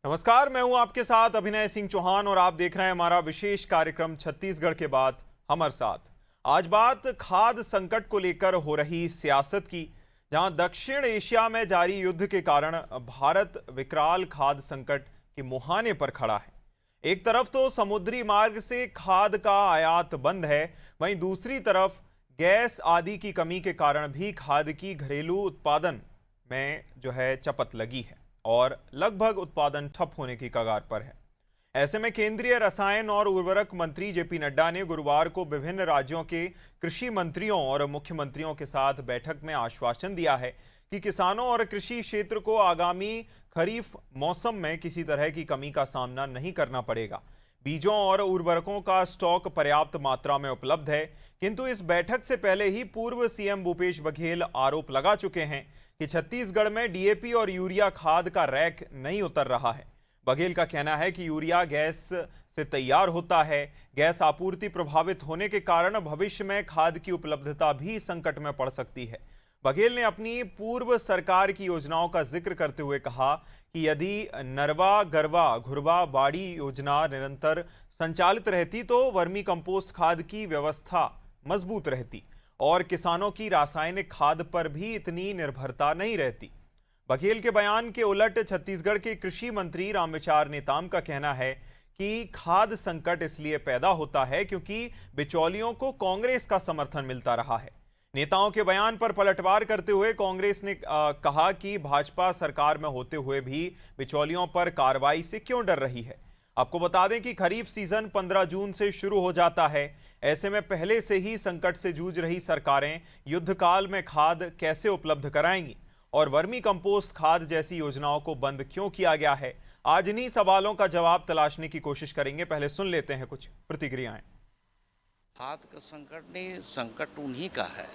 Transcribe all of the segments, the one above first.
नमस्कार, मैं हूं आपके साथ अभिनय सिंह चौहान और आप देख रहे हैं हमारा विशेष कार्यक्रम छत्तीसगढ़ के बाद हमर साथ। आज बात खाद्य संकट को लेकर हो रही सियासत की, जहां दक्षिण एशिया में जारी युद्ध के कारण भारत विकराल खाद्य संकट के मुहाने पर खड़ा है। एक तरफ तो समुद्री मार्ग से खाद्य का आयात बंद है, वहीं दूसरी तरफ गैस आदि की कमी के कारण भी खाद्य की घरेलू उत्पादन में जो है चपत लगी है और लगभग उत्पादन ठप होने की कगार पर है। ऐसे में केंद्रीय रसायन और उर्वरक मंत्री जेपी नड्डा ने गुरुवार को विभिन्न राज्यों के कृषि मंत्रियों और मुख्यमंत्रियों के साथ बैठक में आश्वासन दिया है कि किसानों और कृषि क्षेत्र को आगामी खरीफ मौसम में किसी तरह की कमी का सामना नहीं करना पड़ेगा। बीजों और उर्वरकों का स्टॉक पर्याप्त मात्रा में उपलब्ध है, किंतु इस बैठक से पहले ही पूर्व सीएम भूपेश बघेल आरोप लगा चुके हैं कि छत्तीसगढ़ में डीएपी और यूरिया खाद का रैक नहीं उतर रहा है। बघेल का कहना है कि यूरिया गैस से तैयार होता है। गैस आपूर्ति प्रभावित होने के कारण भविष्य में खाद की उपलब्धता भी संकट में पड़ सकती है। बघेल ने अपनी पूर्व सरकार की योजनाओं का जिक्र करते हुए कहा कि यदि नरवा गरवा घुरवा बाड़ी योजना निरंतर संचालित रहती तो वर्मी कंपोस्ट खाद की व्यवस्था मजबूत रहती और किसानों की रासायनिक खाद पर भी इतनी निर्भरता नहीं रहती। बघेल के बयान के उलट छत्तीसगढ़ के कृषि मंत्री रामविचार नेताम का कहना है कि खाद्य संकट इसलिए पैदा होता है क्योंकि बिचौलियों को कांग्रेस का समर्थन मिलता रहा है। नेताओं के बयान पर पलटवार करते हुए कांग्रेस ने कहा कि भाजपा सरकार में होते हुए भी बिचौलियों पर कार्रवाई से क्यों डर रही है। आपको बता दें कि खरीफ सीजन 15 जून से शुरू हो जाता है। ऐसे में पहले से ही संकट से जूझ रही सरकारें युद्धकाल में खाद कैसे उपलब्ध कराएंगी और वर्मी कंपोस्ट खाद जैसी योजनाओं को बंद क्यों किया गया है। आज इन्हीं सवालों का जवाब तलाशने की कोशिश करेंगे। पहले सुन लेते हैं कुछ प्रतिक्रियाएं। खाद का संकट नहीं, संकट उन्हीं का है।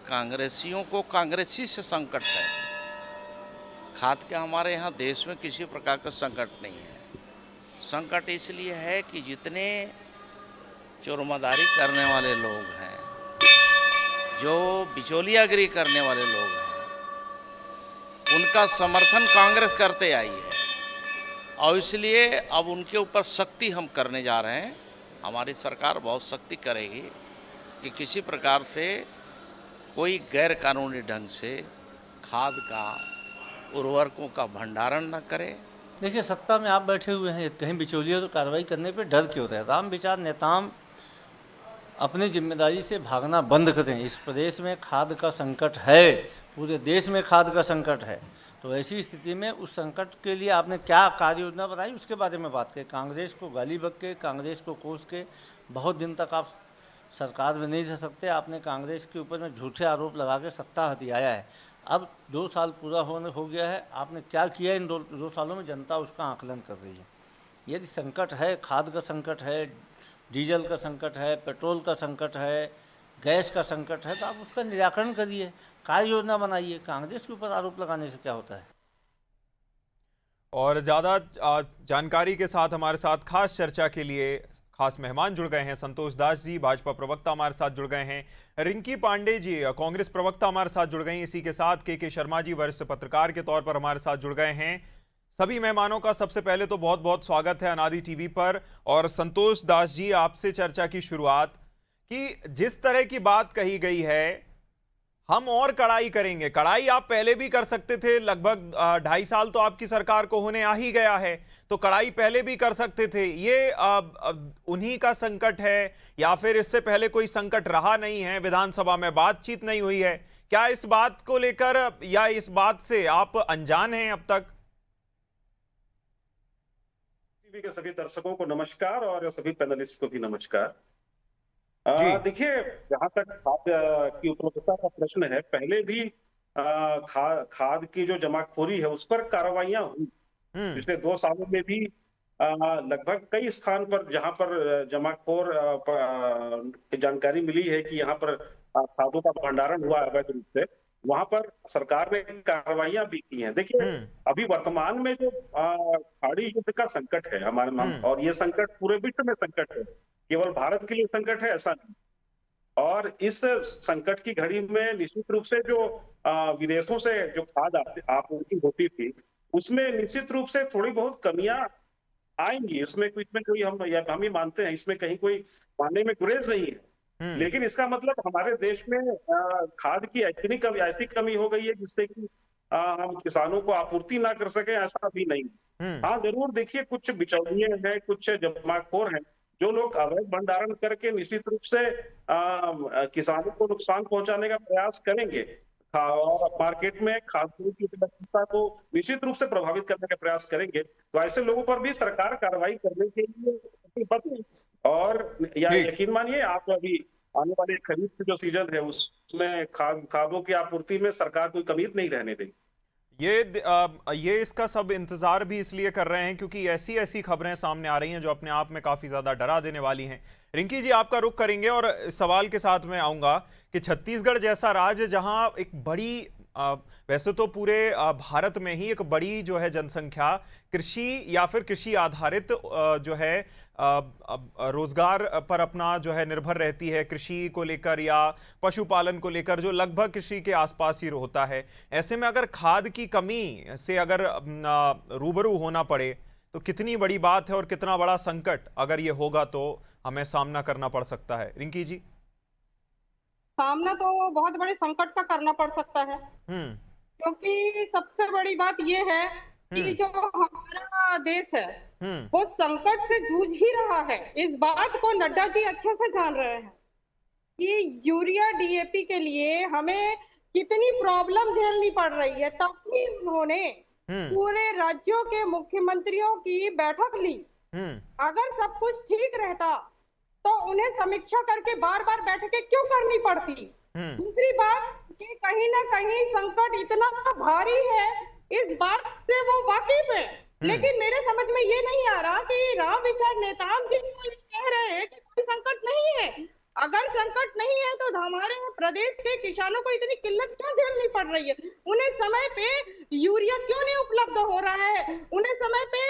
कांग्रेसियों को कांग्रेसी से संकट है। खाद के हमारे यहाँ देश में किसी प्रकार का संकट नहीं है। संकट इसलिए है कि जितने चोरमदारी करने वाले लोग हैं, जो बिचौलियागिरी करने वाले लोग हैं, उनका समर्थन कांग्रेस करते आई है और इसलिए अब उनके ऊपर सख्ती हम करने जा रहे हैं। हमारी सरकार बहुत सख्ती करेगी कि किसी प्रकार से कोई गैर कानूनी ढंग से खाद का उर्वरकों का भंडारण न करे। देखिए, सत्ता में आप बैठे हुए हैं, कहीं बिचौलियों तो कार्रवाई करने पे डर क्यों रहे। रामविचार नेताम अपनी जिम्मेदारी से भागना बंद करें। इस प्रदेश में खाद का संकट है, पूरे देश में खाद का संकट है। तो ऐसी स्थिति में उस संकट के लिए आपने क्या कार्य योजना बनाई, उसके बारे में बात करें। कांग्रेस को गाली बक के, कांग्रेस को कोस के बहुत दिन तक आप सरकार में नहीं रह सकते। आपने कांग्रेस के ऊपर में झूठे आरोप लगा के सत्ता हथियाया है। अब 2 साल पूरा हो गया है। आपने क्या किया इन दो सालों में, जनता उसका आकलन कर रही है। यदि संकट है, खाद का संकट है, डीजल का संकट है, पेट्रोल का संकट है, गैस का संकट है, तो आप उसका निराकरण करिए, कार्य योजना बनाइए। कांग्रेस के ऊपर आरोप लगाने से क्या होता है। और ज़्यादा जानकारी के साथ हमारे साथ खास चर्चा के लिए खास मेहमान जुड़ गए हैं। संतोष दास जी, भाजपा प्रवक्ता, हमारे साथ जुड़ गए हैं। रिंकी पांडे जी, कांग्रेस प्रवक्ता, हमारे साथ जुड़ गए हैं। इसी के साथ के शर्मा जी, वरिष्ठ पत्रकार के तौर पर हमारे साथ जुड़ गए हैं। सभी मेहमानों का सबसे पहले तो बहुत बहुत स्वागत है अनादि टीवी पर। और संतोष दास जी, आपसे चर्चा की शुरुआत कि जिस तरह की बात कही गई है, हम और कड़ाई करेंगे। कड़ाई आप पहले भी कर सकते थे, लगभग 2.5 साल तो आपकी सरकार को होने आ ही गया है, तो कड़ाई पहले भी कर सकते थे। ये उन्हीं का संकट है या फिर इससे पहले कोई संकट रहा नहीं है, विधानसभा में बातचीत नहीं हुई है? क्या इस बात को लेकर या इस बात से आप अनजान हैं अब तक? टीवी के सभी दर्शकों को नमस्कार और सभी पैनलिस्ट को भी नमस्कार। जी। देखिए, जहां तक खाद की उपलब्धता का प्रश्न है, पहले भी खाद की जो जमाखोरी है उस पर कार्रवाइयां हुई। हम्म। पिछले 2 सालों में भी लगभग कई स्थान पर जहां पर जमाखोर की जानकारी मिली है कि यहाँ पर खादों का भंडारण हुआ है अवैध रूप से, वहां पर सरकार ने कार्रवाइयां भी की हैं। देखिए, हम्म। अभी वर्तमान में जो खाड़ी युद्ध का संकट है हमारे हम्म। और ये संकट पूरे विश्व में संकट है, केवल भारत के लिए संकट है ऐसा नहीं। और इस संकट की घड़ी में निश्चित रूप से जो विदेशों से जो खाद आपूर्ति होती थी, उसमें निश्चित रूप से थोड़ी बहुत कमियां आएंगी। इसमें कोई हम ही मानते हैं, इसमें कहीं कोई मानने में गुरेज नहीं है। लेकिन इसका मतलब हमारे देश में खाद की ऐसी कमी हो गई है जिससे कि हम किसानों को आपूर्ति ना कर सके, ऐसा भी नहीं। हाँ, जरूर देखिए, कुछ बिचौलिए हैं, कुछ जमाखोर हैं, जो लोग अवैध भंडारण करके निश्चित रूप से किसानों को नुकसान पहुंचाने का प्रयास करेंगे और मार्केट में खाद्यान्न की उपलब्धता को निश्चित रूप से प्रभावित करने का प्रयास करेंगे। तो ऐसे लोगों पर भी सरकार कार्रवाई करने के लिए प्रतिबद्ध है। और यकीन मानिए, आप अभी आने वाले खरीफ की जो सीजन है उसमें खादों की आपूर्ति में सरकार कोई कमी नहीं रहने देगी। ये इसका सब इंतजार भी इसलिए कर रहे हैं क्योंकि ऐसी ऐसी खबरें सामने आ रही हैं जो अपने आप में काफी ज्यादा डरा देने वाली हैं। रिंकी जी, आपका रुख करेंगे और सवाल के साथ मैं आऊंगा कि छत्तीसगढ़ जैसा राज्य जहां एक बड़ी वैसे तो पूरे भारत में ही एक बड़ी जो है जनसंख्या कृषि या फिर कृषि आधारित जो है रोजगार पर अपना जो है निर्भर रहती है, कृषि को लेकर या पशुपालन को लेकर, जो लगभग कृषि के आसपास ही होता है। ऐसे में अगर खाद की कमी से अगर रूबरू होना पड़े तो कितनी बड़ी बात है और कितना बड़ा संकट अगर ये होगा तो हमें सामना करना पड़ सकता है। रिंकी जी, सामना तो बहुत बड़े संकट का करना पड़ सकता है, क्योंकि सबसे बड़ी बात यह है कि जो हमारा देश है वो संकट से जूझ ही रहा है। इस बात को नड्डा जी अच्छे से जान रहे हैं कि यूरिया डीएपी के लिए हमें कितनी प्रॉब्लम झेलनी पड़ रही है। तब भी उन्होंने पूरे राज्यों के मुख्यमंत्रियों की बैठक ली। अगर सब कुछ ठीक रहता तो उन्हें समीक्षा करके बार बार बैठकें क्यों करनी पड़ती। दूसरी बात कि कहीं ना कहीं संकट इतना भारी है, इस बात से वो वाकिफ है। लेकिन मेरे समझ में ये नहीं आ रहा कि राम विचार नेताम जी तो कह रहे हैं कि कोई संकट नहीं है। अगर संकट नहीं है तो हमारे प्रदेश के किसानों को इतनी किल्लत क्यों झेलनी पड़ रही है? उन्हें समय पे यूरिया क्यों नहीं उपलब्ध हो रहा है? उन्हें समय पे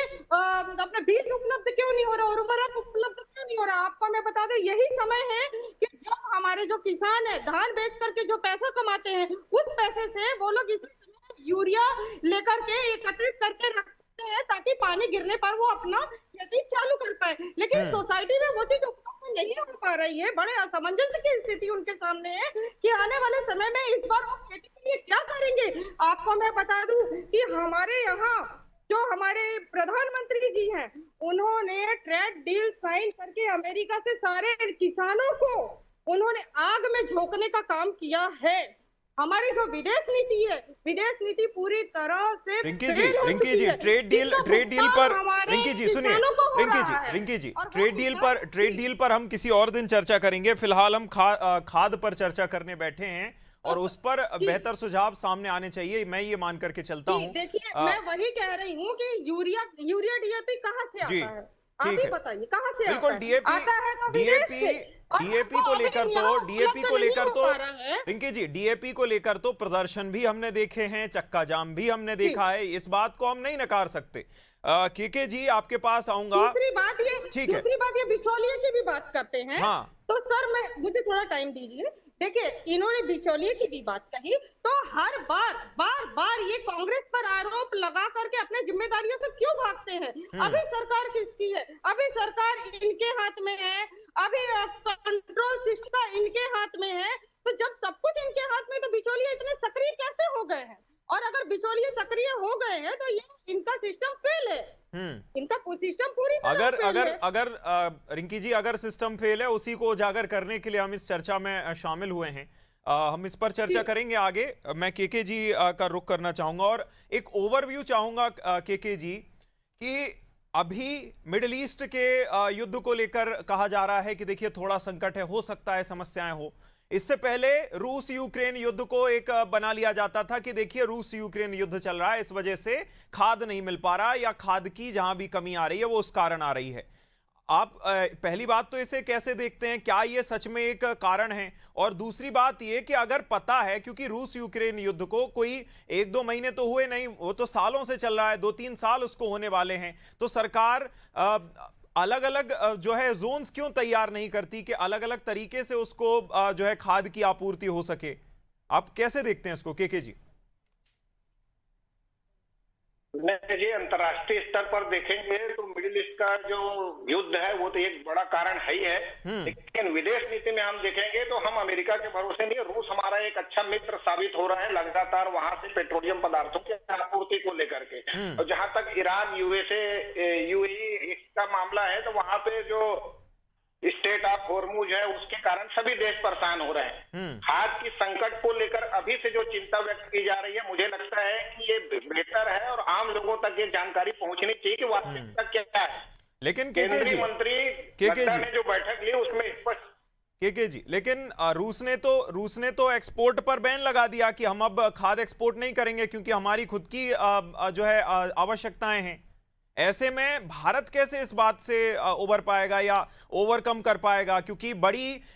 अपना बीज उपलब्ध क्यों नहीं हो रहा, उर्वरक उपलब्ध क्यों नहीं हो रहा? आपको मैं बता दूं, यही समय है कि जब हमारे जो किसान है धान बेच करके जो पैसा कमाते हैं, उस पैसे से वो लोग इस यूरिया लेकर के एकत्रित करके रखते हैं ताकि पानी गिरने पर वो अपना खेती चालू कर पाए। लेकिन सोसाइटी में वो चीज उपलब्ध नहीं हो पा रही है। बड़े असमंजस की स्थिति उनके सामने है कि आने वाले समय में इस बार वो खेती के लिए क्या करेंगे। आपको मैं बता दूं कि हमारे यहाँ जो हमारे प्रधानमंत्री जी हैं, उन्होंने ट्रेड डील साइन करके अमेरिका से सारे किसानों को उन्होंने आग में झोंकने का काम किया है। हमारी जो विदेश नीति है, विदेश नीति पूरी तरह से रिंकी जी ट्रेड डील पर रिंकी जी सुनिए, रिंकी जी ट्रेड डील पर हम किसी और दिन चर्चा करेंगे। फिलहाल हम खाद पर चर्चा करने बैठे हैं और उस पर बेहतर सुझाव सामने आने चाहिए, मैं ये मान करके चलता हूँ। देखिए, मैं वही कह रही हूँ कि यूरिया डीएपी कहाँ से आता है, आप ही बताइए कहाँ से आता है? डीएपी को लेकर तो रिंकी जी डीएपी को लेकर तो प्रदर्शन भी हमने देखे हैं, चक्का जाम भी हमने देखा है, इस बात को हम नहीं नकार सकते। केके जी, आपके पास आऊंगा। दूसरी बात ये बिचौलिए की भी बात करते हैं। हाँ। तो सर मुझे थोड़ा टाइम दीजिए। देखिए, इन्होंने बिचौलिए की भी बात कही तो हर बार ये कांग्रेस पर आरोप लगा करके अपने जिम्मेदारियों से क्यों भागते हैं? अभी सरकार किसकी है? अभी सरकार इनके हाथ में है, अभी कंट्रोल सिस्टम इनके हाथ में है। तो जब सब कुछ इनके हाथ में तो बिचौलिए इतने सक्रिय कैसे हो गए हैं? और अगर बिचौलिए सक्रिय हो गए हैं तो ये इनका सिस्टम फेल है। इनका सिस्टम पूरी तरह अगर रिंकी जी अगर सिस्टम फेल है, उसी को उजागर करने के लिए हम इस चर्चा में शामिल हुए हैं। हम इस पर चर्चा करेंगे आगे। मैं केके जी का रुख करना चाहूंगा और एक ओवरव्यू चाहूंगा केके जी कि अभी मिडिल ईस्ट के युद्ध को लेकर कहा जा रहा है कि देखिए थोड़ा संकट है, हो सकता है समस्याएं हो। इससे पहले रूस यूक्रेन युद्ध को एक बना लिया जाता था कि देखिए रूस यूक्रेन युद्ध चल रहा है, इस वजह से खाद नहीं मिल पा रहा या खाद की जहां भी कमी आ रही है वो उस कारण आ रही है। आप पहली बात तो इसे कैसे देखते हैं, क्या ये सच में एक कारण है? और दूसरी बात ये कि अगर पता है, क्योंकि रूस यूक्रेन युद्ध को कोई 1-2 महीने तो हुए नहीं, वो तो सालों से चल रहा है, 2-3 साल उसको होने वाले हैं, तो सरकार अलग अलग जो है जोन्स क्यों तैयार नहीं करती कि अलग अलग तरीके से उसको जो है खाद की आपूर्ति हो सके? आप कैसे देखते हैं इसको केके जी? नहीं जी, अंतर्राष्ट्रीय स्तर पर देखेंगे तो मिडिल ईस्ट का जो युद्ध है वो तो एक बड़ा कारण है ही है, लेकिन विदेश नीति में हम देखेंगे तो हम अमेरिका के भरोसे नहीं, रूस हमारा एक अच्छा मित्र साबित हो रहा है लगातार वहां से पेट्रोलियम पदार्थों की आपूर्ति को लेकर के। और जहां तक ईरान, यूएसए, यूएई इसका मामला है तो वहां पे जो स्टेट ऑफ होर्मुज है उसके कारण सभी देश परेशान हो रहे हैं। खाद की संकट को लेकर अभी से जो चिंता व्यक्त की जा रही है, मुझे लगता है कि ये बेहतर है और आम लोगों तक ये जानकारी पहुंचनी चाहिए कि वास्तविकता क्या है। लेकिन केंद्रीय मंत्री नड्डा ने जो बैठक ली उसमें स्पष्ट केके जी, लेकिन रूस ने तो एक्सपोर्ट पर बैन लगा दिया कि हम अब खाद एक्सपोर्ट नहीं करेंगे क्योंकि हमारी खुद की जो है आवश्यकताएं हैं। ऐसे में भारत कैसे इस बात से उबर पाएगा या ओवरकम कर पाएगा, क्योंकि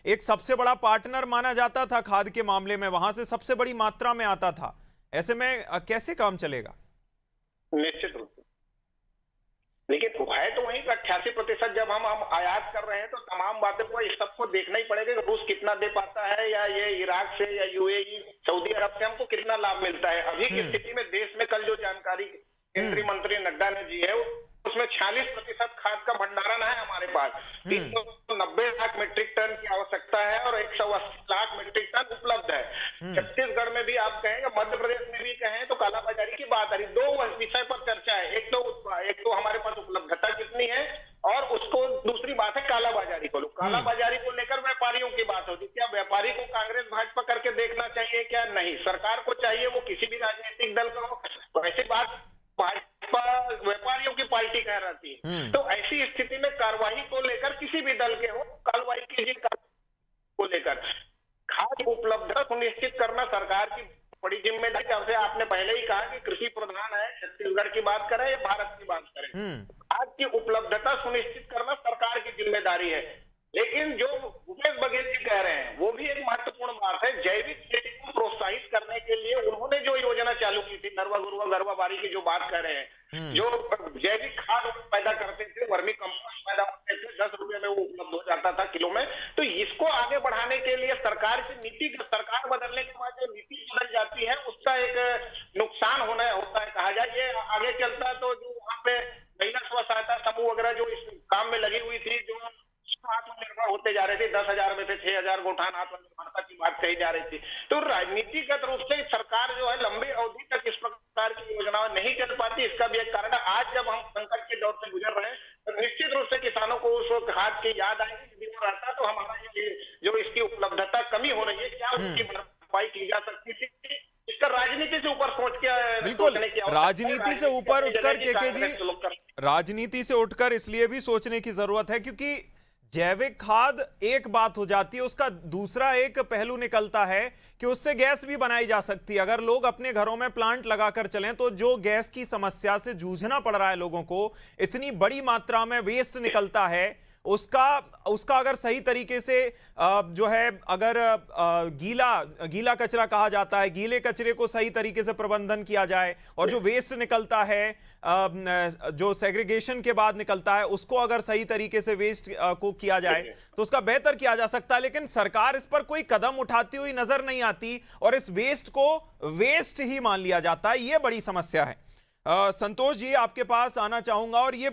एक सबसे बड़ा पार्टनर माना जाता था खाद के मामले में, वहां से सबसे बड़ी मात्रा में आता था। ऐसे में कैसे काम चलेगा? निश्चित रूप से, लेकिन है तो वहीं 88%। जब हम आयात कर रहे हैं तो तमाम बातें को इस सबको देखना ही पड़ेगा कि रूस कितना दे पाता है, या ये इराक से या यूएई, सऊदी अरब से हमको कितना लाभ मिलता है। अभी की स्थिति में देश में कल जो जानकारी केंद्रीय मंत्री नड्डा ने दी है उसमें 46% खाद का भंडारण है हमारे पास। 390 लाख मीट्रिक टन की आवश्यकता है और 180 लाख मीट्रिक टन उपलब्ध है। छत्तीसगढ़ में भी आप कहें, मध्य प्रदेश में भी कहें तो कालाबाजारी की बात आ रही। दो विषय पर चर्चा है, एक तो हमारे पास उपलब्धता कितनी है और उसको दूसरी बात है कालाबाजारी को। कालाबाजारी को लेकर व्यापारियों की बात होती, क्या व्यापारी को कांग्रेस भाजपा करके देखना चाहिए क्या? नहीं, सरकार को चाहिए, वो किसी भी राजनीतिक दल का हो। वैसी बात भाजपा व्यापारियों की पार्टी कह रहती है। तो ऐसी स्थिति में कार्रवाई को लेकर किसी भी दल के हो, कार्रवाई कीजिए को लेकर। खाद उपलब्धता सुनिश्चित करना सरकार की बड़ी जिम्मेदारी। जैसे आपने पहले ही कहा कि कृषि प्रधान है, छत्तीसगढ़ की बात करें या भारत की बात करें, खाद की उपलब्धता सुनिश्चित करना सरकार की जिम्मेदारी है। लेकिन जो भूपेश बघेल जी कह रहे हैं वो भी एक महत्वपूर्ण बात है। जैविक खेती को प्रोत्साहित करने के लिए उन्होंने जो योजना चालू की थी, नरवा गुरुआ गरवा बारी की जो बात कर रहे हैं, जो जैविक खाद पैदा करते थे, वर्मी कंपोस्ट पैदा करते थे, 10 रुपए में वो उपलब्ध हो जाता था किलो में। तो इसको आगे बढ़ाने के लिए सरकार की नीति, सरकार बदलने के बाद जो नीति बदल जाती है उसका एक नुकसान होता है कहा जाए। ये आगे चलता है तो जो वहाँ पे महिला स्व सहायता समूह वगैरह जो इस काम में लगी हुई थी, जो आत्मनिर्भर होते जा रहे थे, 10,000 में से 6,000 गोठान आत्मनिर्भरता की बात कही जा रही थी। तो राजनीतिगत रूप से सरकार जो है लंबी अवधि तक इस प्रकार की योजनाएं नहीं कर पाती। इसका भी एक कारण है। आज जब हम संकट के दौर से गुजर रहे हैं तो निश्चित रूप से किसानों को उस वक्त खाद की याद आएगी। यदि वो रहता तो हमारा जो इसकी उपलब्धता कमी हो रही है, क्या उसकी भरपाई की जा सकती थी? इसका राजनीति से ऊपर सोच के बिल्कुल, राजनीति से ऊपर उठकर केके जी, राजनीति से उठकर इसलिए भी सोचने की जरूरत है क्योंकि जैविक खाद एक बात हो जाती है, उसका दूसरा एक पहलू निकलता है कि उससे गैस भी बनाई जा सकती है। अगर लोग अपने घरों में प्लांट लगाकर चलें तो जो गैस की समस्या से जूझना पड़ रहा है लोगों को, इतनी बड़ी मात्रा में वेस्ट निकलता है, उसका अगर सही तरीके से जो है, अगर गीला कचरा कहा जाता है, गीले कचरे को सही तरीके से प्रबंधन किया जाए और जो वेस्ट निकलता है, जो सेग्रीगेशन के बाद निकलता है, उसको अगर सही तरीके से वेस्ट को किया जाए तो उसका बेहतर किया जा सकता है। लेकिन सरकार इस पर कोई कदम उठाती हुई नजर नहीं आती और इस वेस्ट को वेस्ट ही मान लिया जाता है। यह बड़ी समस्या है। संतोष जी, आपके पास आना चाहूंगा और ये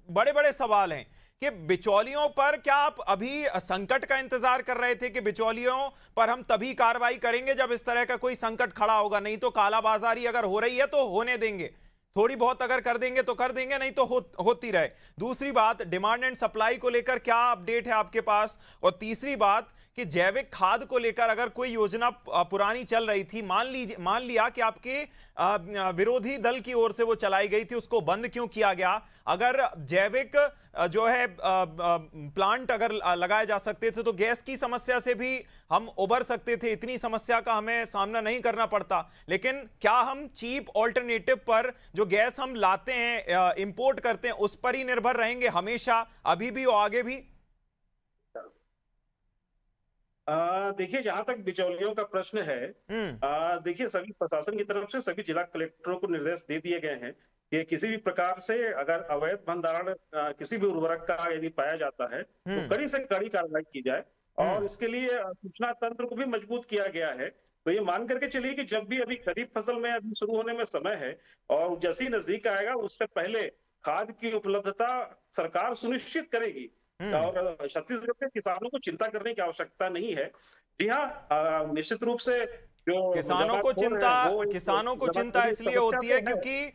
बड़े बड़े सवाल हैं कि बिचौलियों पर क्या आप अभी संकट का इंतजार कर रहे थे कि बिचौलियों पर हम तभी कार्रवाई करेंगे जब इस तरह का कोई संकट खड़ा होगा, नहीं तो कालाबाजारी अगर हो रही है तो होने देंगे, थोड़ी बहुत अगर कर देंगे तो कर देंगे, नहीं तो होती रहे। दूसरी बात, डिमांड एंड सप्लाई को लेकर क्या अपडेट है आपके पास? और तीसरी बात कि जैविक खाद को लेकर अगर कोई योजना पुरानी चल रही थी, मान लिया कि आपके विरोधी दल की ओर से वो चलाई गई थी, उसको बंद क्यों किया गया? अगर जैविक जो है प्लांट अगर लगाए जा सकते थे तो गैस की समस्या से भी हम उबर सकते थे, इतनी समस्या का हमें सामना नहीं करना पड़ता। लेकिन क्या हम चीप ऑल्टरनेटिव पर, जो गैस हम लाते हैं, इंपोर्ट करते हैं, उस पर ही निर्भर रहेंगे हमेशा, अभी भी और आगे भी? देखिए, जहां तक बिचौलियों का प्रश्न है, देखिए सभी प्रशासन की तरफ से सभी जिला कलेक्टरों को निर्देश दे दिए गए हैं कि किसी भी प्रकार से अगर अवैध भंडारण किसी भी उर्वरक का यदि पाया जाता है तो कड़ी से कड़ी कार्रवाई की जाए। और इसके लिए सूचना तंत्र को भी मजबूत किया गया है तो ये मान करके चलिए कि जब भी अभी खरीफ फसल में अभी शुरू होने में समय है और जैसे ही नजदीक आएगा उससे पहले खाद की उपलब्धता सरकार सुनिश्चित करेगी। और छत्तीसगढ़ के किसानों को चिंता करने की आवश्यकता नहीं है। जी हाँ, निश्चित रूप से जो किसानों को चिंता इसलिए होती है क्योंकि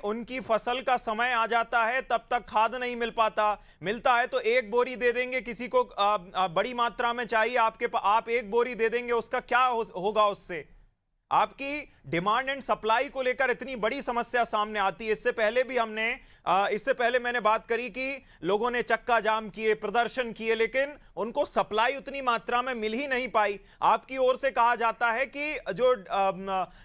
उनकी फसल का समय आ जाता है, तब तक खाद नहीं मिलता है तो एक बोरी दे देंगे, किसी को बड़ी मात्रा में चाहिए, आप एक बोरी दे देंगे, उसका क्या होगा उससे? आपकी डिमांड एंड सप्लाई को लेकर इतनी बड़ी समस्या सामने आती है। इससे पहले मैंने बात करी कि लोगों ने चक्का जाम किए, प्रदर्शन किए, लेकिन उनको सप्लाई उतनी मात्रा में मिल ही नहीं पाई। आपकी ओर से कहा जाता है कि जो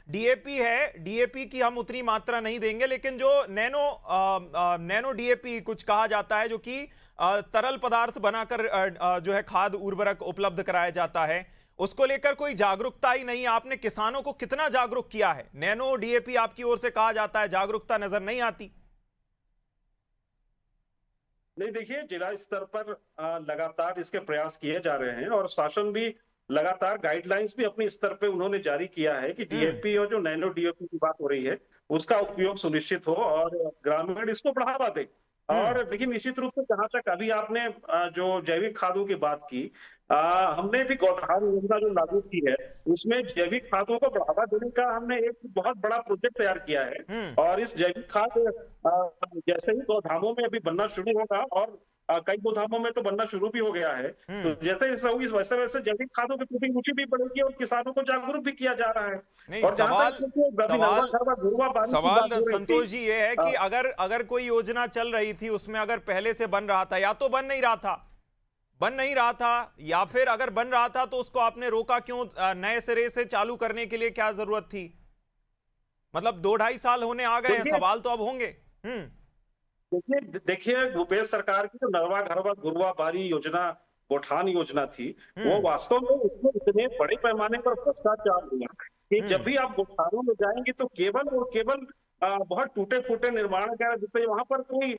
डीएपी है, डीएपी की हम उतनी मात्रा नहीं देंगे, लेकिन जो नैनो डीएपी कुछ कहा जाता है, जो कि तरल पदार्थ बनाकर जो है खाद उर्वरक उपलब्ध कराया जाता है, उसको लेकर कोई जागरूकता ही नहीं। आपने किसानों को कितना जागरूक किया है? नैनो डीएपी आपकी ओर से कहा जाता है, जागरूकता नजर नहीं आती। नहीं, देखिए, जिला स्तर पर लगातार इसके प्रयास किए जा रहे हैं और शासन भी लगातार गाइडलाइंस भी अपने स्तर पे उन्होंने जारी किया है कि डीएपी और जो नैनो डीएपी की बात हो रही है उसका उपयोग सुनिश्चित हो और ग्रामीण इसको बढ़ावा दे। और देखिए, निश्चित रूप से जहां तक अभी आपने जो जैविक खादों की बात की, हमने भी गौठान योजना जो लागू की है उसमें जैविक खादों को बढ़ावा देने का हमने एक बहुत बड़ा प्रोजेक्ट तैयार किया है। और इस जैविक खाद जैसे ही गौधामों में अभी बनना शुरू होगा और कई गोदामों में तो बनना शुरू भी हो गया है, तो जैसे जैसे होगी वैसे वैसे जैविक खादों की प्रति रुचि भी बढ़ेगी और किसानों को जागरूक भी किया जा रहा है। नहीं, और सवाल संतोष जी ये है कि अगर कोई योजना चल रही थी उसमें अगर पहले से बन रहा था, या तो बन नहीं रहा था या फिर अगर बन रहा था तो उसको आपने रोका क्यों? नए सिरे से चालू करने के लिए क्या जरूरत थी? मतलब 2-2.5 साल होने आ गए हैं, सवाल तो अब होंगे। देखिए, भूपेश सरकार की जो नरवा घरवा गुरवा बारी योजना, गौठान योजना थी, वो वास्तव में उसमें इतने बड़े पैमाने पर भ्रष्टाचार हुआ कि जब भी आप गौठानों में जाएंगे तो केवल और केवल बहुत टूटे फूटे निर्माण कर देते, वहां पर कोई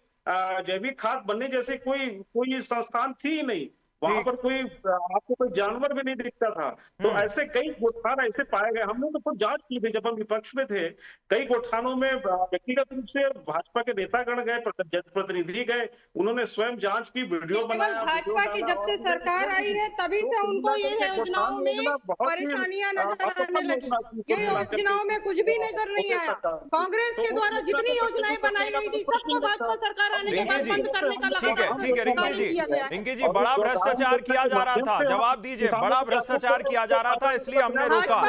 जैविक खाद बनने जैसे कोई संस्थान थी ही नहीं। वहां पर आपको कोई जानवर भी नहीं दिखता था। तो ऐसे कई गोठान ऐसे पाए गए। हमने तो खुद जांच की थी जब हम विपक्ष में थे। कई गोठानों में व्यक्तिगत रूप से भाजपा के नेतागण गए, जनप्रतिनिधि गए, उन्होंने स्वयं जांच की, वीडियो बनाया। भाजपा की जब से सरकार आई है तभी से उनको ये योजनाओं में परेशानियां नजर आने लगी। ये योजनाओं में कुछ भी नजर नहीं आया। कांग्रेस के द्वारा जितनी योजनाएं बनाई गई थी सबको भाजपा सरकार आने के बाद बंद करने का ठीक है रिंकी जी, बड़ा भ्रष्टाचार किया जा रहा था, जवाब दीजिए। बड़ा भ्रष्टाचार किया जा रहा था इसलिए हमने रोका।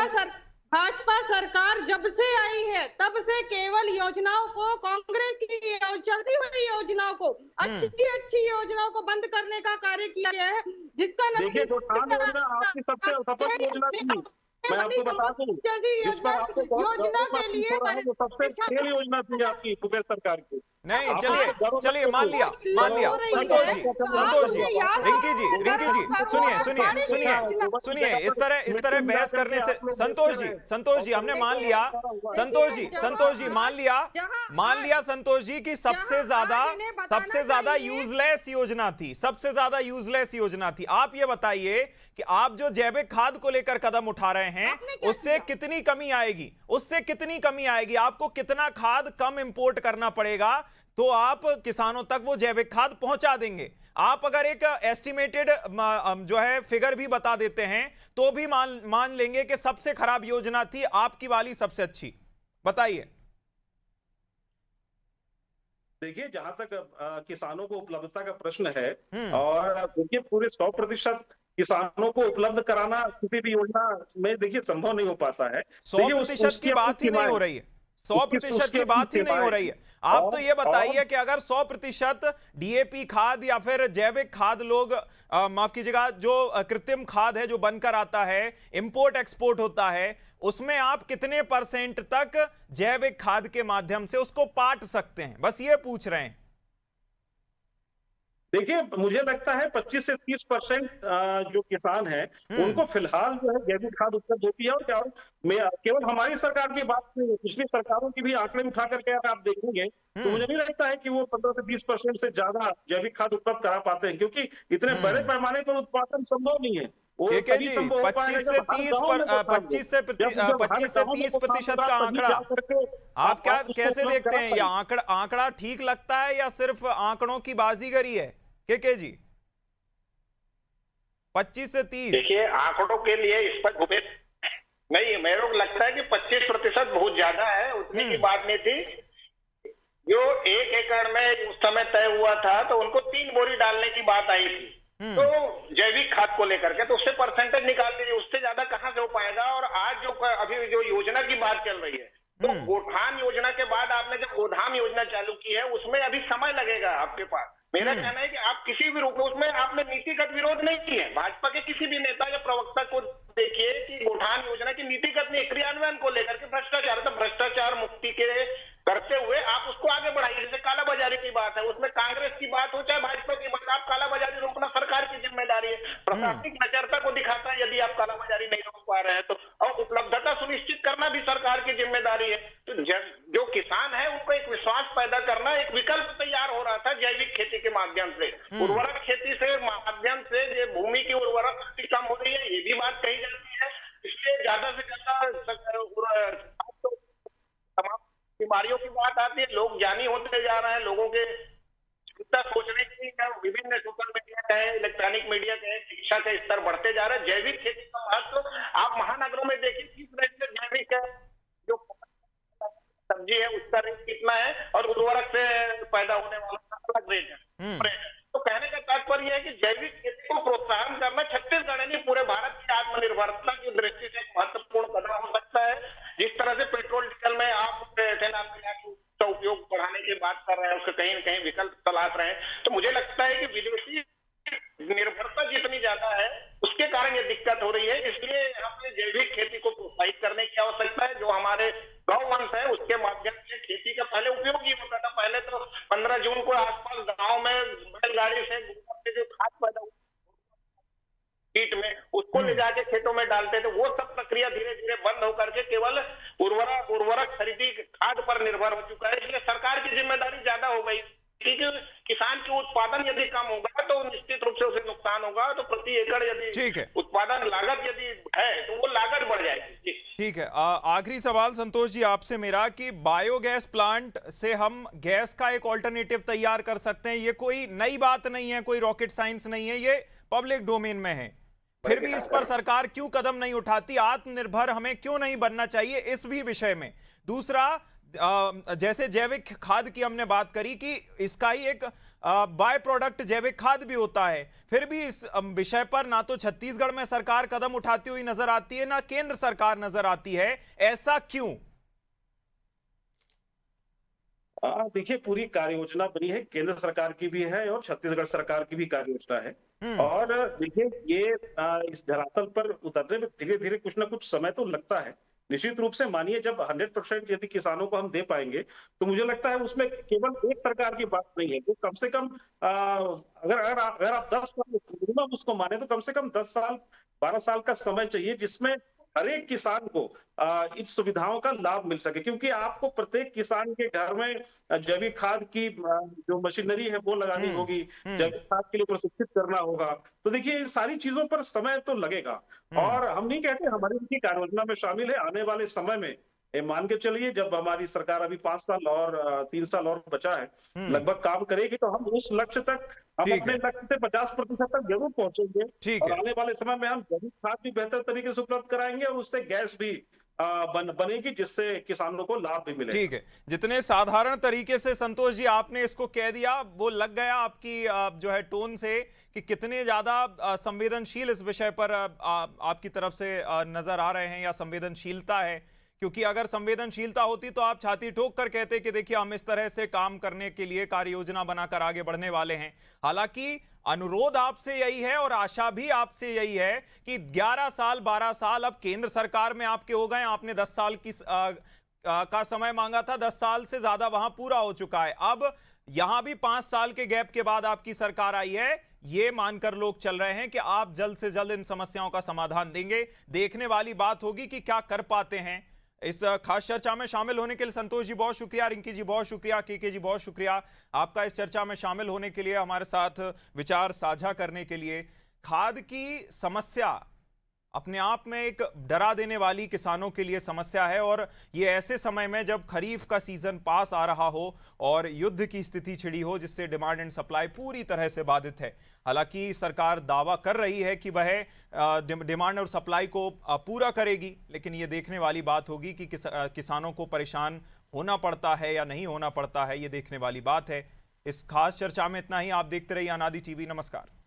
भाजपा सरकार जब से आई है तब से केवल योजनाओं को, कांग्रेस की चलती हुई योजनाओं को, अच्छी योजनाओं को बंद करने का कार्य किया गया है, जिसका नतीजा आपकी सबसे सफल योजना थी। मैं आपको बता दूं, जिस पर आपको योजना के लिए सबसे फेल योजना थी आपकी भूपेश सरकार की। नहीं, चलिए मान लिया संतोष जी रिंकी जी सुनिए, इस तरह बहस करने से संतोष जी हमने मान लिया संतोष जी की सबसे ज्यादा यूजलेस योजना थी। आप ये बताइए कि आप जो जैविक खाद को लेकर कदम उठा रहे हैं उससे कितनी कमी आएगी? आपको कितना खाद कम इंपोर्ट करना पड़ेगा तो आप किसानों तक वो जैविक खाद पहुंचा देंगे? आप अगर एक एस्टिमेटेड जो है फिगर भी बता देते हैं तो भी मान लेंगे कि सबसे खराब योजना थी आपकी वाली सबसे अच्छी। बताइए। देखिए, जहां तक किसानों को उपलब्धता का प्रश्न है, और देखिए पूरे 100% किसानों को उपलब्ध कराना किसी भी योजना में देखिए संभव नहीं हो पाता है। 100% की बात ही नहीं हो रही है। 100% की बात ही नहीं हो रही है। आप तो ये बताइए कि अगर 100% डीएपी खाद या फिर जैविक खाद लोग, माफ कीजिएगा, जो कृत्रिम खाद है जो बनकर आता है, इंपोर्ट एक्सपोर्ट होता है, उसमें आप कितने % तक जैविक खाद के माध्यम से उसको पाट सकते हैं? बस ये पूछ रहे हैं। देखिए, मुझे लगता है 25 से 30% जो किसान हैं उनको फिलहाल जो है जैविक खाद उपलब्ध होती है। और केवल हमारी सरकार की बात नहीं है, पिछली सरकारों की भी आंकड़े उठा करके अगर आप देखेंगे तो मुझे नहीं लगता है कि वो 15 से 20% से ज्यादा जैविक खाद उपलब्ध करा पाते हैं, क्योंकि इतने बड़े पैमाने पर उत्पादन संभव नहीं है। वो केके तभी जी, संभव हो पाएगा 25 से जब हर 30 गांव पर में वो काम हो। 25 से जब जब हर 25 से गांव में 30 वो काम प्रतिशत होगा, का तभी आंकड़ा जा करके आप क्या उसको कैसे उपलब्ध देखते करा हैं? यह आंकड़ा ठीक लगता है या सिर्फ आंकड़ों की बाजीगरी है केके जी? 25 से 30। देखिए, आंकड़ों के लिए इस पर भूपेश नहीं, मेरे को लगता है कि 25% बहुत ज्यादा है, उतनी की बात नहीं थी। जो 1 एकड़ में उस समय तय हुआ था तो उनको 3 बोरी डालने की बात आई थी, तो जैविक खाद को लेकर के, तो उससे परसेंटेज निकाल दीजिए, उससे ज्यादा कहां से हो पाएगा। और आज जो अभी जो योजना की बात चल रही है, तो गोठान योजना के बाद आपने जब गोधाम योजना चालू की है, उसमें अभी समय लगेगा आपके पास। मेरा कहना है कि आप किसी भी रूप में, उसमें आपने नीतिगत विरोध नहीं की है। भाजपा के किसी भी नेता या प्रवक्ता को देखिए कि गोठान योजना की नीतिगत नहीं, क्रियान्वयन को लेकर के भ्रष्टाचार, तो भ्रष्टाचार मुक्ति के करते हुए आप उसको आगे बढ़ाइए। जैसे काला बाजारी की बात है, उसमें कांग्रेस की बात हो चाहे भाजपा की बात, आप काला बाजारी रोकना सरकार की जिम्मेदारी है। प्रशासनिक नैतिकता को दिखाता है यदि आप काला बाजारी नहीं रोक पा रहे हैं तो, और उपलब्धता सुनिश्चित करना भी सरकार की जिम्मेदारी है। तो जो किसान है उनको एक विश्वास पैदा करना, एक विकल्प तैयार हो रहा था जैविक खेती के माध्यम से। उर्वरक खेती से माध्यम से ये भूमि की उर्वरक शक्ति कम हो रही है, ये भी बात कही जाती है। इसलिए ज्यादा से ज्यादा तमाम बीमारियों की बात आती है, लोग जानी होते जा रहे हैं, लोगों के क्षमता सोचने की विभिन्न सोशल मीडिया कहे, इलेक्ट्रॉनिक मीडिया कहे, शिक्षा के स्तर बढ़ते जा रहे हैं। जैविक खेती का महत्व आप महानगरों में देखिए, किस रेट से जैविक है, जो सब्जी है उसका रेट कितना है, और उर्वरक से पैदा होने वाला का अलग रेट है। तो कहने का तात्पर्य है कि जैविक खेती को प्रोत्साहन करना छत्तीसगढ़ नहीं पूरे भारत की आत्मनिर्भरता की दृष्टि से एक महत्वपूर्ण कदम हो सकता है। जिस तरह से पेट्रोल डीजल में आप एथेनॉल का उपयोग बढ़ाने की बात कर रहे हैं, उसके कहीं न कहीं विकल्प तलाश रहे हैं, तो मुझे लगता है कि विदेशी निर्भरता जितनी ज्यादा है उसके कारण ये दिक्कत हो रही है। इसलिए यहाँ पे जैविक खेती को प्रोत्साहित करने की आवश्यकता है। जो हमारे गौवंश है उसके माध्यम से खेती का पहले उपयोग ही होता था। पहले तो 15 जून को आसपास गांव में बैलगाड़ी से जो खाद पैदा कीट में उसको ले जाके खेतों में डालते थे, वो सब प्रक्रिया धीरे धीरे बंद होकर के केवल उर्वरक खरीदी खाद पर निर्भर हो चुका है। इसलिए सरकार की जिम्मेदारी ज्यादा हो गई, क्योंकि किसान के उत्पादन यदि कम होगा तो निश्चित रूप से उसे नुकसान होगा। तो प्रति एकड़ यदि उत्पादन लागत यदि है तो वो लागत बढ़ जाएगी। ठीक है, आखिरी सवाल संतोष जी आपसे मेरा कि बायोगैस प्लांट से हम गैस का एक ऑल्टरनेटिव तैयार कर सकते हैं, ये कोई नई बात नहीं है, कोई रॉकेट साइंस नहीं है, ये पब्लिक डोमेन में है, फिर भी इस पर सरकार क्यों कदम नहीं उठाती? आत्मनिर्भर हमें क्यों नहीं बनना चाहिए इस भी विषय में? दूसरा, जैसे जैविक खाद की हमने बात करी कि इसका ही एक बाय प्रोडक्ट जैविक खाद भी होता है, फिर भी इस विषय पर ना तो छत्तीसगढ़ में सरकार कदम उठाती हुई नजर आती है, ना केंद्र सरकार नजर आती है, ऐसा क्यों? देखिए, पूरी कार्य योजना बनी है, केंद्र सरकार की भी है और छत्तीसगढ़ सरकार की भी कार्य योजना है। और देखिए, ये इस धरातल पर उतरने में धीरे धीरे कुछ ना कुछ समय तो लगता है। निश्चित रूप से मानिए जब 100% यदि किसानों को हम दे पाएंगे तो मुझे लगता है उसमें केवल एक सरकार की बात नहीं है। तो कम से कम अगर आप 10 साल मिनिमम उसको माने तो कम से कम 10 साल 12 साल का समय चाहिए, जिसमें हर एक किसान को इन सुविधाओं का लाभ मिल सके। क्योंकि आपको प्रत्येक किसान के घर में जैविक खाद की जो मशीनरी है वो लगानी होगी, जैविक खाद के लिए प्रशिक्षित करना होगा। तो देखिए, इन सारी चीजों पर समय तो लगेगा, और हम नहीं कहते हमारी इनकी कार्य योजना में शामिल है। आने वाले समय में मान के चलिए, जब हमारी सरकार अभी 5 साल और 3 साल और बचा है, लगभग काम करेगी, तो हम उस लक्ष्य तक, हम अपने लक्ष्य से 50% तक जरूर पहुंचेंगे। और आने वाले समय में हम जैविक खाद भी बेहतर तरीके से उपलब्ध कराएंगे और उससे गैस भी बनेगी, जिससे किसानों को लाभ भी मिलेगा। ठीक है, जितने साधारण तरीके से संतोष जी आपने इसको कह दिया, वो लग गया आपकी जो है टोन से कि कितने ज्यादा संवेदनशील इस विषय पर आपकी तरफ से नजर आ रहे हैं, या संवेदनशीलता है। क्योंकि अगर संवेदनशीलता होती तो आप छाती ठोक कर कहते कि देखिए हम इस तरह से काम करने के लिए कार्य योजना बनाकर आगे बढ़ने वाले हैं। हालांकि अनुरोध आपसे यही है और आशा भी आपसे यही है कि 11 साल 12 साल अब केंद्र सरकार में आपके हो गए, आपने 10 साल का समय मांगा था, 10 साल से ज्यादा वहां पूरा हो चुका है। अब यहां भी 5 साल के गैप के बाद आपकी सरकार आई है, ये मानकर लोग चल रहे हैं कि आप जल्द से जल्द इन समस्याओं का समाधान देंगे। देखने वाली बात होगी कि क्या कर पाते हैं। इस खास चर्चा में शामिल होने के लिए संतोष जी बहुत शुक्रिया, रिंकी जी बहुत शुक्रिया, केके जी बहुत शुक्रिया आपका इस चर्चा में शामिल होने के लिए, हमारे साथ विचार साझा करने के लिए। खाद की समस्या अपने आप में एक डरा देने वाली किसानों के लिए समस्या है, और ये ऐसे समय में जब खरीफ का सीजन पास आ रहा हो और युद्ध की स्थिति छिड़ी हो, जिससे डिमांड एंड सप्लाई पूरी तरह से बाधित है। हालांकि सरकार दावा कर रही है कि वह डिमांड और सप्लाई को पूरा करेगी, लेकिन ये देखने वाली बात होगी कि किसानों को परेशान होना पड़ता है या नहीं होना पड़ता है, ये देखने वाली बात है। इस खास चर्चा में इतना ही। आप देखते रहिए अनादि टीवी। नमस्कार।